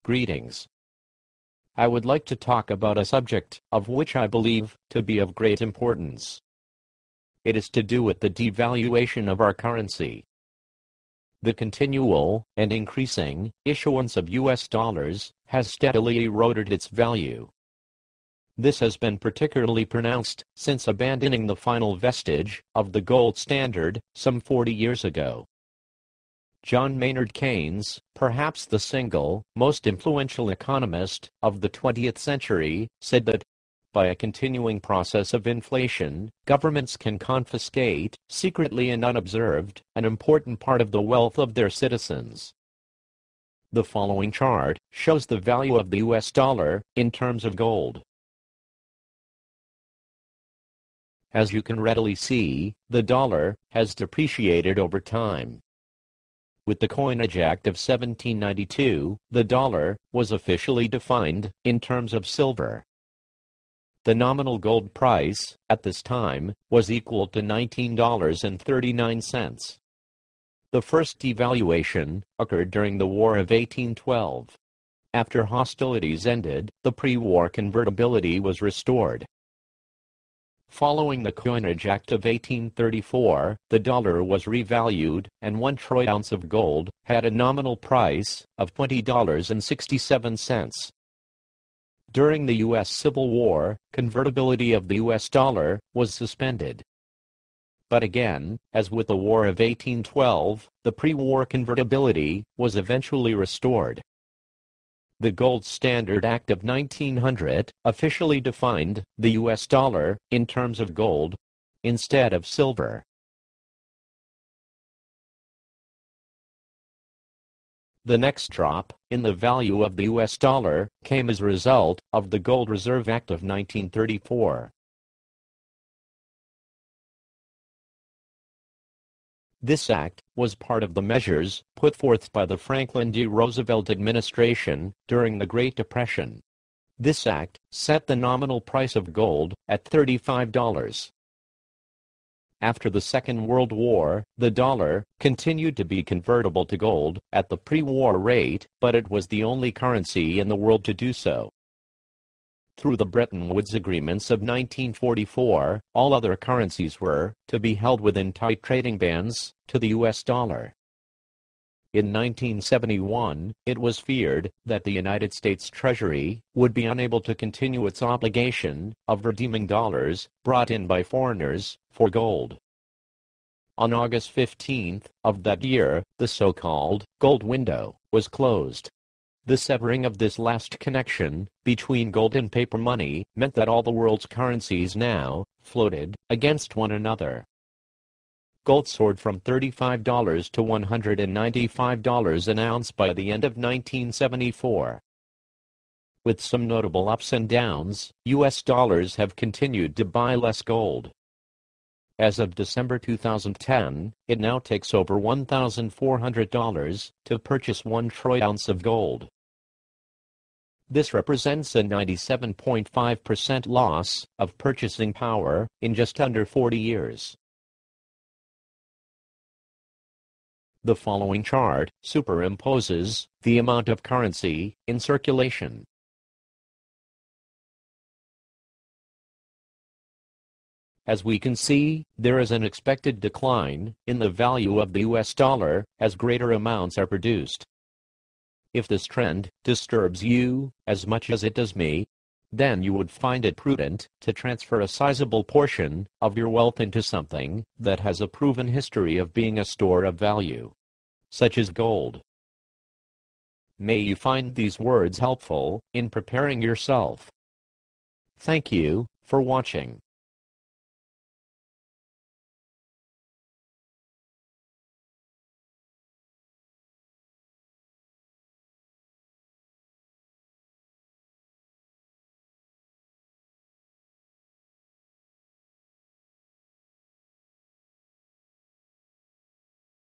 Greetings. I would like to talk about a subject of which I believe to be of great importance. It is to do with the devaluation of our currency. The continual and increasing issuance of US dollars has steadily eroded its value. This has been particularly pronounced since abandoning the final vestige of the gold standard some 40 years ago. John Maynard Keynes, perhaps the single most influential economist of the 20th century, said that, by a continuing process of inflation, governments can confiscate, secretly and unobserved, an important part of the wealth of their citizens. The following chart shows the value of the US dollar in terms of gold. As you can readily see, the dollar has depreciated over time. With the Coinage Act of 1792, the dollar was officially defined in terms of silver. The nominal gold price, at this time, was equal to $19.39. The first devaluation occurred during the War of 1812. After hostilities ended, the pre-war convertibility was restored. Following the Coinage Act of 1834, the dollar was revalued, and 1 troy ounce of gold had a nominal price of $20.67. During the U.S. Civil War, convertibility of the U.S. dollar was suspended. But again, as with the War of 1812, the pre-war convertibility was eventually restored. The Gold Standard Act of 1900 officially defined the US dollar in terms of gold instead of silver. The next drop in the value of the US dollar came as a result of the Gold Reserve Act of 1934. This act was part of the measures put forth by the Franklin D. Roosevelt administration during the Great Depression. This act set the nominal price of gold at $35. After the Second World War, the dollar continued to be convertible to gold at the pre-war rate, but it was the only currency in the world to do so. Through the Bretton Woods agreements of 1944, all other currencies were to be held within tight trading bands to the US dollar. In 1971, it was feared that the United States Treasury would be unable to continue its obligation of redeeming dollars brought in by foreigners for gold. On August 15th of that year, the so-called gold window was closed. The severing of this last connection between gold and paper money meant that all the world's currencies now floated against one another. Gold soared from $35 to $195 an ounce by the end of 1974. With some notable ups and downs, US dollars have continued to buy less gold. As of December 2010, it now takes over $1,400 to purchase 1 troy ounce of gold. This represents a 97.5% loss of purchasing power in just under 40 years. The following chart superimposes the amount of currency in circulation. As we can see, there is an expected decline in the value of the US dollar as greater amounts are produced. If this trend disturbs you as much as it does me, then you would find it prudent to transfer a sizable portion of your wealth into something that has a proven history of being a store of value, such as gold. May you find these words helpful in preparing yourself. Thank you for watching.